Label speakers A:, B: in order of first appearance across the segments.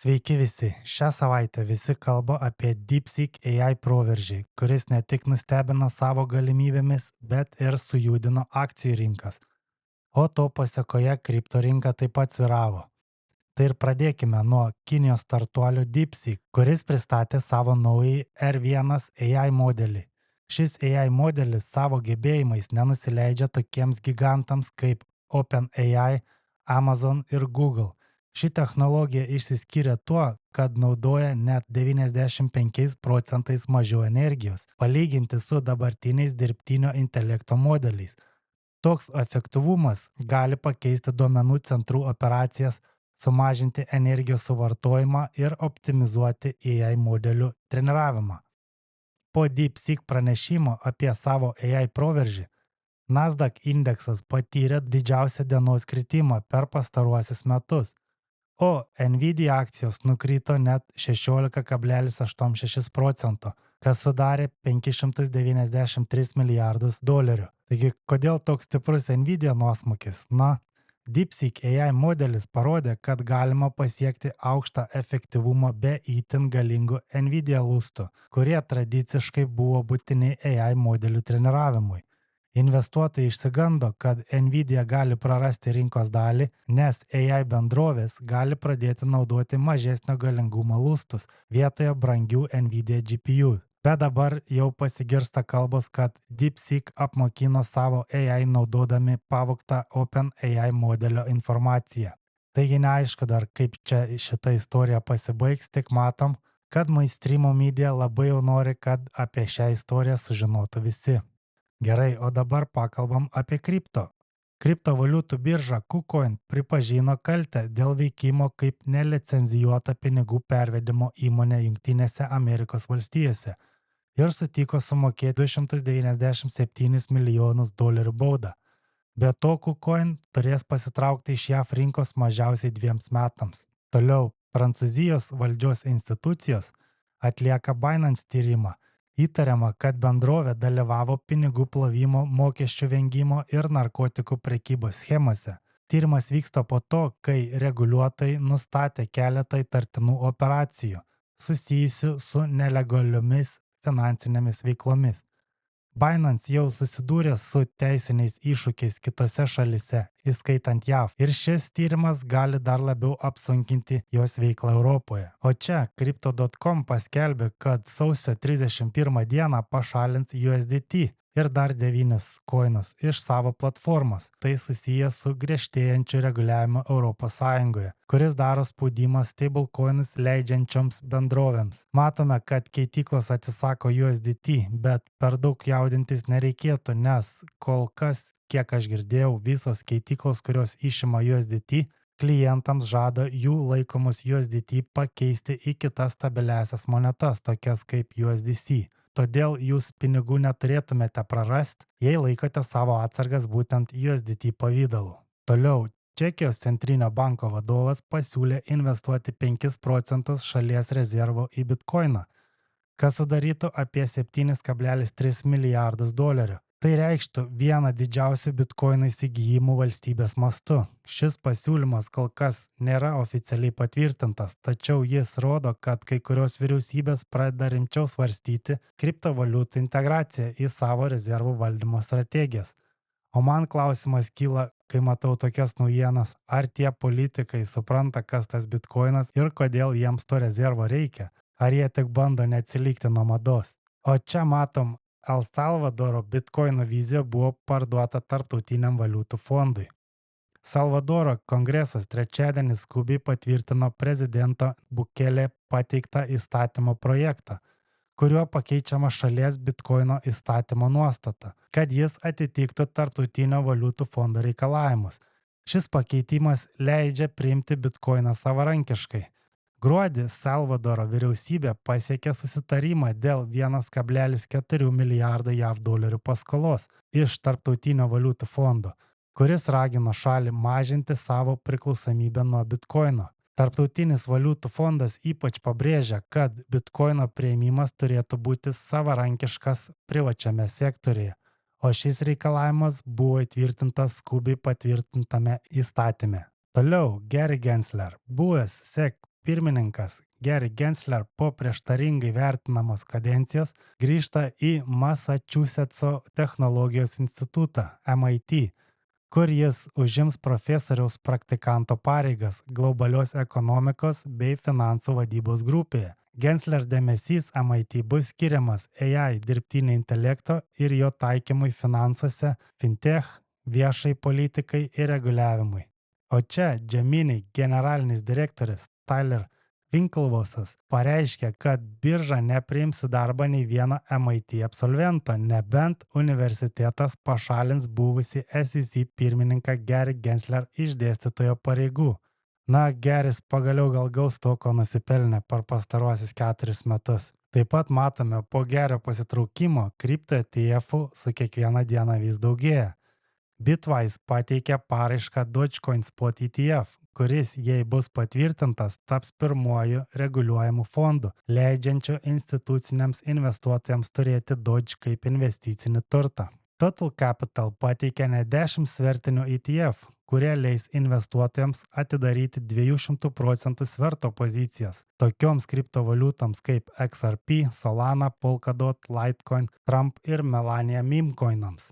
A: Sveiki visi. Šią savaitę visi kalba apie DeepSeek AI proveržį, kuris ne tik nustebino savo galimybėmis, bet ir sujudino akcijų rinkas. O to pasekoje kripto rinka taip pat sviravo. Tai ir pradėkime nuo Kinijos startuolio DeepSeek, kuris pristatė savo naują R1 AI modelį. Šis AI modelis savo gebėjimais nenusileidžia tokiems gigantams kaip OpenAI, Amazon ir Google. Ši technologija išsiskiria tuo, kad naudoja net 95% mažiau energijos, palyginti su dabartiniais dirbtinio intelekto modeliais. Toks efektyvumas gali pakeisti duomenų centrų operacijas, sumažinti energijos suvartojimą ir optimizuoti AI modelių treniravimą. Po DeepSeek pranešimo apie savo AI proveržį, Nasdaq indeksas patyrė didžiausią dienos kritimą per pastaruosius metus, o Nvidia akcijos nukrito net 16,86%, kas sudarė 593 milijardus dolerių. Taigi, kodėl toks stiprus Nvidia nuosmukis? DeepSeek AI modelis parodė, kad galima pasiekti aukštą efektyvumą be itin galingų Nvidia lustų, kurie tradiciškai buvo būtini AI modelių treniravimui. Investuotojai išsigando, kad Nvidia gali prarasti rinkos dalį, nes AI bendrovės gali pradėti naudoti mažesnio galingumo lustus vietoje brangių Nvidia GPU. Bet dabar jau pasigirsta kalbos, kad DeepSeek apmokino savo AI naudodami pavogtą OpenAI modelio informaciją. Taigi neaišku dar, kaip čia šita istorija pasibaigs, tik matom, kad mainstream media labai jau nori, kad apie šią istoriją sužinotų visi. Gerai, o dabar pakalbam apie kripto. Kriptovaliutų birža KuCoin pripažino kaltę dėl veikimo kaip nelicenzijuota pinigų pervedimo įmonė Jungtinėse Amerikos valstijose ir sutiko sumokėti $297 milijonus baudą. Be to, KuCoin turės pasitraukti iš JAV rinkos mažiausiai 2 metams. Toliau, Prancūzijos valdžios institucijos atlieka Binance tyrimą. Įtariama, kad bendrovė dalyvavo pinigų plovimo, mokesčių vengimo ir narkotikų prekybos schemose. Tyrimas vyksta po to, kai reguliuotojai nustatė keletą įtartinų operacijų susijusių su nelegaliomis finansinėmis veiklomis. Binance jau susidūrė su teisiniais iššūkiais kitose šalise, įskaitant JAV, ir šis tyrimas gali dar labiau apsunkinti jos veiklą Europoje. O čia Crypto.com paskelbė, kad sausio 31 dieną pašalins USDT ir dar 9 koinus iš savo platformos. Tai susijęs su griežtėjančiu reguliavimu ES, kuris daro spaudimą stablecoinus leidžiančioms bendrovėms. Matome, kad keityklos atsisako USDT, bet per daug jaudintis nereikėtų, nes kol kas, kiek aš girdėjau, visos keityklos, kurios išima USDT, klientams žada jų laikomus USDT pakeisti į kitas stabiliasias monetas, tokias kaip USDC. Todėl jūs pinigų neturėtumėte prarasti, jei laikote savo atsargas būtent USDT pavidalu. Toliau, Čekijos centrinio banko vadovas pasiūlė investuoti 5% šalies rezervo į bitkoiną, kas sudarytų apie 7,3 milijardus dolerių. Tai reikštų vieną didžiausių bitkoinų įsigijimų valstybės mastu. Šis pasiūlymas kol kas nėra oficialiai patvirtintas, tačiau jis rodo, kad kai kurios vyriausybės pradeda rimčiau svarstyti kriptovaliutų integraciją į savo rezervų valdymo strategijas. O man klausimas kyla, kai matau tokias naujienas, ar tie politikai supranta, kas tas bitkoinas ir kodėl jiems to rezervo reikia, ar jie tik bando neatsilikti nuo mados. O čia matom, El Salvadoro bitkoino vizija buvo parduota Tarptautiniam valiutų fondui. Salvadoro kongresas trečiadienį skubiai patvirtino prezidento Bukele pateiktą įstatymo projektą, kuriuo pakeičiama šalies bitkoino įstatymo nuostata, kad jis atitiktų Tarptautinio valiutų fondo reikalavimus. Šis pakeitimas leidžia priimti bitkoiną savarankiškai. Gruodį Salvadoro vyriausybė pasiekė susitarimą dėl 1,4 milijardo JAV dolerių paskolos iš Tarptautinio valiutų fondo, kuris ragino šalį mažinti savo priklausomybę nuo bitkoino. Tarptautinis valiutų fondas ypač pabrėžia, kad bitkoino priėmimas turėtų būti savarankiškas privačiame sektoriuje, o šis reikalavimas buvo įtvirtintas skubiai patvirtintame įstatyme. Toliau, Gary Gensler, buvęs SEC pirmininkas Gary Gensler po prieštaringai vertinamos kadencijos grįžta į Masačusetso technologijos institutą MIT, kur jis užims profesoriaus praktikanto pareigas globalios ekonomikos bei finansų vadybos grupėje. Gensler dėmesys MIT bus skiriamas AI, dirbtinio intelekto ir jo taikymui finansuose, fintech, viešai politikai ir reguliavimui. O čia Gemini generalinis direktorius Tyler Winklevossas pareiškė, kad birža nepriims į darbą nei vieno MIT absolvento, nebent universitetas pašalins buvusi SEC pirmininką Gary Gensler iš dėstytojo pareigų. Na, Garis pagaliau gal gaus to, ko nusipelnė per pastaruosius 4 metus. Taip pat matome, po Gario pasitraukimo kripto ETF-ų su kiekviena diena vis daugėja. Bitwise pateikė paraišką Dogecoin Spot ETF, kuris, jei bus patvirtintas, taps pirmuoju reguliuojamu fondu, leidžiančiu instituciniams investuotojams turėti Doge kaip investicinį turtą. Total Capital pateikė net 10 svertinių ETF, kurie leis investuotojams atidaryti 200% sverto pozicijas tokioms kriptovaliutoms kaip XRP, Solana, Polkadot, Litecoin, Trump ir Melania meme coinams.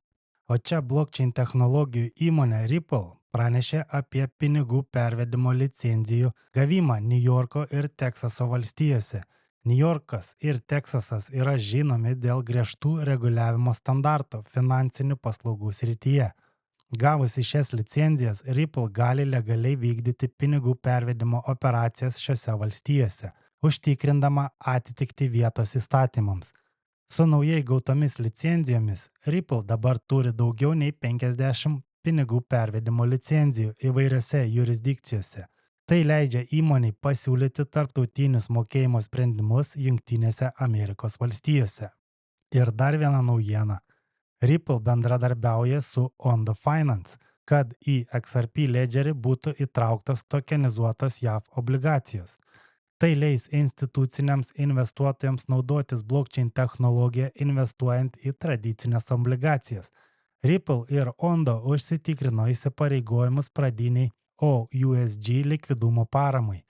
A: O čia blockchain technologijų įmonė Ripple pranešė apie pinigų pervedimo licenzijų gavimą New Yorko ir Teksaso valstijose. New Yorkas ir Teksasas yra žinomi dėl griežtų reguliavimo standartų finansinių paslaugų srityje. Gavusi šias licenzijas, Ripple gali legaliai vykdyti pinigų pervedimo operacijas šiose valstijose, užtikrindama atitikti vietos įstatymams. Su naujai gautomis licencijomis Ripple dabar turi daugiau nei 50 pinigų pervedimo licenzijų įvairiose jurisdikcijose. Tai leidžia įmoniai pasiūlyti tarptautinius mokėjimo sprendimus Jungtinėse Amerikos valstijose. Ir dar viena naujiena. Ripple bendradarbiauja su Ondo Finance, kad į XRP ledgerį būtų įtrauktos tokenizuotos JAV obligacijos. Tai leis instituciniams investuotojams naudotis blockchain technologiją investuojant į tradicinės obligacijas. Ripple ir Ondo užsitikrino įsipareigojimus pradiniai OUSG likvidumo paramai,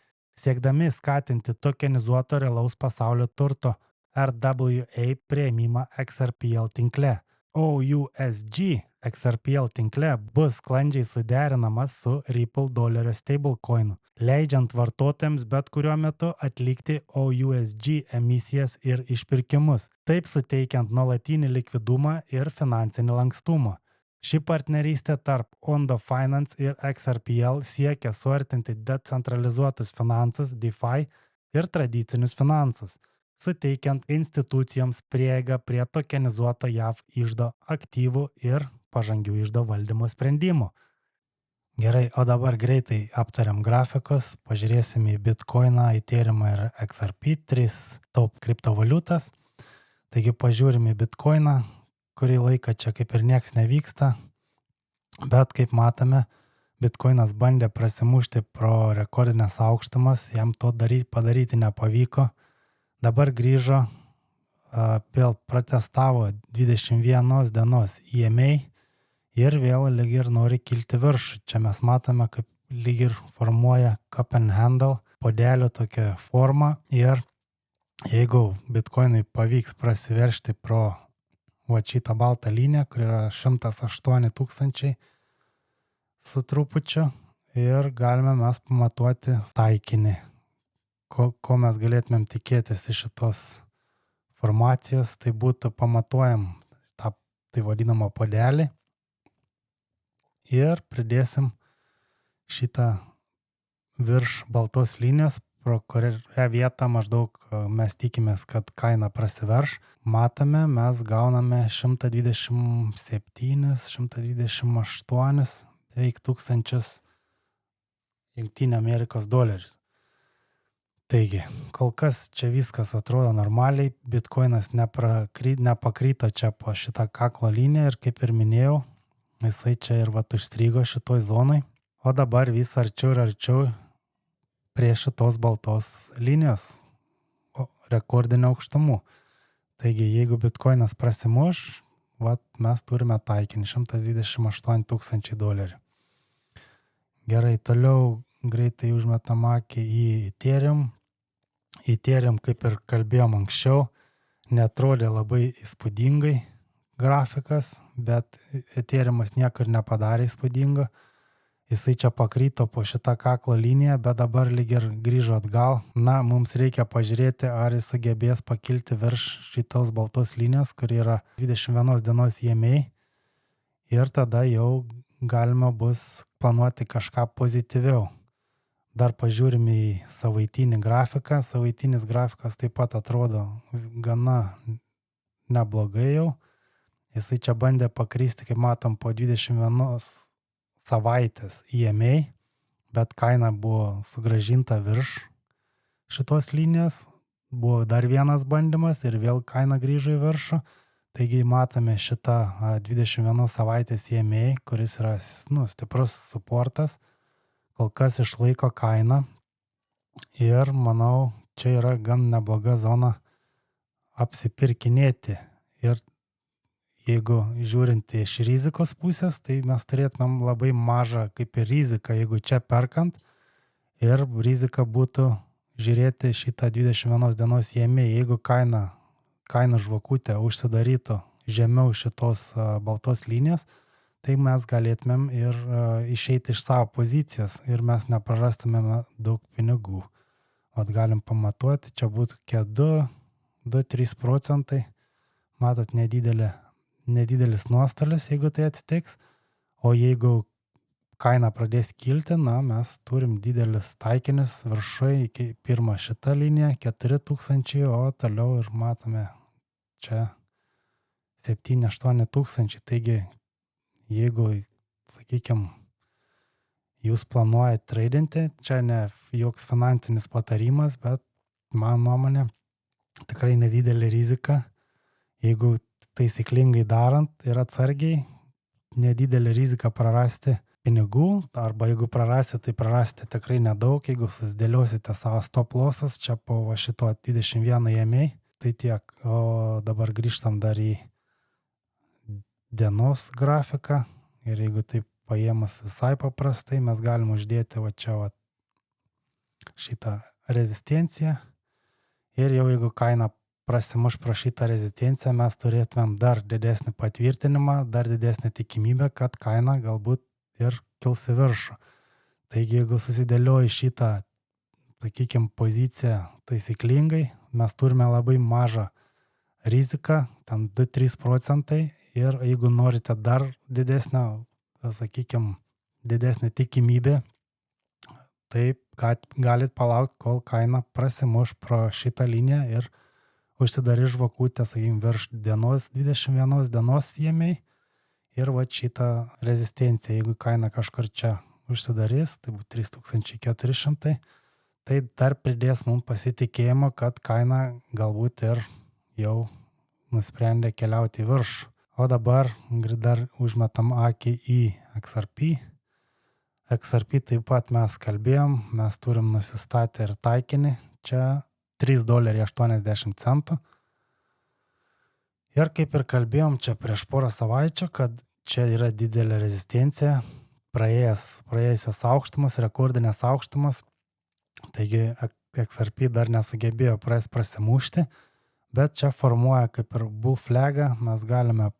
A: siekdami skatinti tokenizuoto realaus pasaulio turto RWA priėmimą XRPL tinkle. OUSG XRPL tinkle bus sklandžiai suderinamas su Ripple dolerio stablecoinu, leidžiant vartotojams bet kuriuo metu atlikti OUSG emisijas ir išpirkimus, taip suteikiant nuolatinį likvidumą ir finansinį lankstumą. Ši partnerystė tarp Ondo Finance ir XRPL siekia suartinti decentralizuotus finansus DeFi ir tradicinius finansus, suteikiant institucijoms prieigą prie tokenizuoto JAV iždo aktyvų ir pažangių iždo valdymo sprendimų. Gerai, o dabar greitai aptariam grafikus, pažiūrėsime į Bitcoiną, Ethereumą ir XRP, 3 top kriptovaliutas. Taigi pažiūrime į Bitcoiną, kurį laiką čia kaip ir nieks nevyksta, bet kaip matome, Bitcoinas bandė prasimušti pro rekordinės aukštumas, jam to padaryti nepavyko. Dabar grįžo, vėl protestavo 21 dienos EMA ir vėl lyg ir nori kilti viršų. Čia mes matome, kaip lyg ir formuoja cup and handle puodelio tokią formą ir jeigu Bitcoinui pavyks prasiveržti pro šitą baltą liniją, kur yra 108 000 su trupučiu ir galime mes pamatuoti taikinį. Ko mes galėtumėm tikėtis iš šitos formacijos, tai būtų pamatuojam tą tai vadinamą puodelį ir pridėsim šitą virš baltos linijos, pro kurią vietą maždaug mes tikimės, kad kaina prasiverš. Matome, mes gauname 127, 128 beveik tūkstančius Jungtinių Amerikos dolerius. Taigi, kol kas čia viskas atrodo normaliai, Bitcoinas nepakryto čia po šitą kaklo liniją ir kaip ir minėjau, jisai čia ir užstrigo šitoj zonai, o dabar vis arčiau ir arčiau prie šitos baltos linijos rekordinio aukštumų. Taigi, jeigu Bitcoinas prasimuš, mes turime taikinį 128 000 dolerių. Gerai, toliau greitai užmetam akį į Ethereum. Ethereum, kaip ir kalbėjom anksčiau, netrodė labai įspūdingai grafikas, bet Ethereumas nieko ir nepadarė įspūdingo. Jisai čia pakryto po šitą kaklo liniją, bet dabar lyg ir grįžo atgal. Na, mums reikia pažiūrėti, ar jis sugebės pakilti virš šitos baltos linijos, kur yra 21 dienos EMA. Ir tada jau galima bus planuoti kažką pozityviau. Dar pažiūrime į savaitinį grafiką. Savaitinis grafikas taip pat atrodo gana neblogai jau. Jisai čia bandė pakristi, kaip matom, po 21 savaitės EMA, bet kaina buvo sugrąžinta virš šitos linijos. Buvo dar vienas bandymas ir vėl kaina grįžo į viršų. Taigi matome šitą 21 savaitės EMA, kuris yra stiprus suportas. Kol kas išlaiko kainą ir manau, čia yra gan nebloga zona apsipirkinėti. Ir jeigu žiūrint iš rizikos pusės, tai mes turėtumėm labai mažą kaip ir riziką, jeigu čia perkant. Ir rizika būtų žiūrėti šitą 21 dienos EMA. Jeigu kainų žvakutė užsidarytų žemiau šitos baltos linijos, tai mes galėtumėm ir išeiti iš savo pozicijos ir mes neprarastumėm daug pinigų. Vat galim pamatuoti, čia būtų 2-3%. Matot, nedidelis nuostolis, jeigu tai atsitiks. O jeigu kaina pradės kilti, mes turim didelis taikinis viršui iki pirmą šitą liniją 4000, o toliau ir matome čia 7-8 tūkstančiai. Taigi, jeigu, sakykime, jūs planuojate tradinti, čia ne joks finansinis patarimas, bet mano nuomonė tikrai nedidelė rizika. Jeigu taisyklingai darant ir atsargiai, nedidelė rizika prarasti pinigų, arba jeigu prarasite, tai prarasite tikrai nedaug. Jeigu susidėliosite savo stop lossus čia po šito 21 EMA, tai tiek. O dabar grįžtam dar į dienos grafiką ir jeigu taip paėmus visai paprastai, mes galim uždėti čia šitą rezistenciją ir jau jeigu kaina prasimuš pro šitą rezistenciją, mes turėtumėm dar didesnį patvirtinimą, dar didesnį tikimybę, kad kaina galbūt ir kils į viršų. Taigi, jeigu susidėlioji šitą, sakykime, poziciją taisyklingai, mes turime labai mažą riziką, ten 2-3%, ir jeigu norite dar didesnę, sakykime, didesnį tikimybę, tai galit palaukti, kol kaina prasimuš pro šitą liniją ir užsidarys žvakutė, sakykime, virš 21 dienos EMA ir šitą rezistenciją. Jeigu kaina kažkur čia užsidarys, tai būtų 3400, tai dar pridės mums pasitikėjimo, kad kaina galbūt ir jau nusprendė keliauti į viršų. O dabar dar užmetam akį į XRP. XRP taip pat mes kalbėjom, mes turim nusistatę ir taikinį, čia $3.80. Ir kaip ir kalbėjom čia prieš porą savaičių, kad čia yra didelė rezistencija, praėjusios aukštumos, rekordinės aukštumos. Taigi XRP dar nesugebėjo prasimušti, bet čia formuoja kaip ir bull flagą, mes galime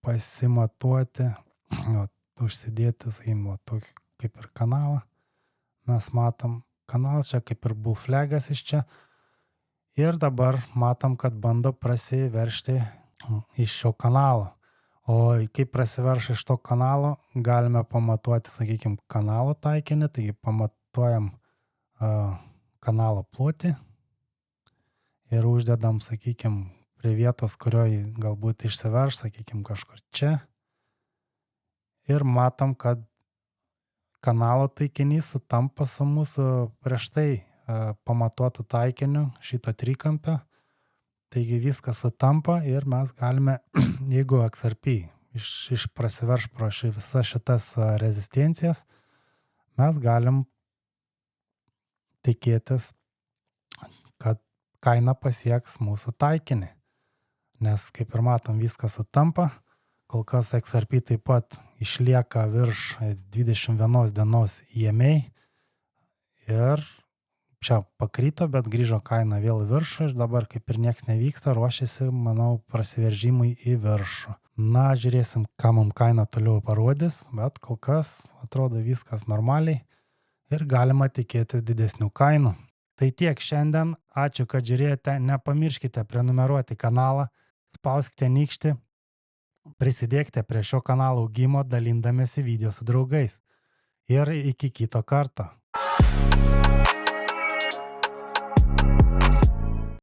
A: pasimatuoti, užsidėti, sakykime, tokį kaip ir kanalą. Mes matom kanalas čia kaip ir bull flagas iš čia. Ir dabar matom, kad bando prasiveršti iš šio kanalo. O kaip prasiverš iš to kanalo, galime pamatuoti, sakykime, kanalo taikinį. Taigi pamatuojam kanalo plotį ir uždedam, sakykime, prie vietos, kurioje galbūt išsiverš, sakykime, kažkur čia. Ir matom, kad kanalo taikinys sutampa su mūsų prieš tai pamatuotų taikiniu šito trikampio. Taigi viskas sutampa ir mes galime, jeigu XRP prasiverš pro visas šitas rezistencijas, mes galim tikėtis, kad kaina pasieks mūsų taikinį. Nes kaip ir matom, viskas sutampa. Kol kas XRP taip pat išlieka virš 21 dienos EMA ir čia pakrito, bet grįžo kaina vėl į viršų ir dabar kaip ir nieks nevyksta, ruošiasi, manau, prasiveržimui į viršų. Na, žiūrėsim, ką mums kaina toliau parodys, bet kol kas atrodo viskas normaliai ir galima tikėtis didesnių kainų. Tai tiek šiandien, ačiū, kad žiūrėjote, nepamirškite prenumeruoti kanalą, spauskite nykštį, prisidėkite prie šio kanalo augimo dalindamėsi video su draugais. Ir iki kito karto.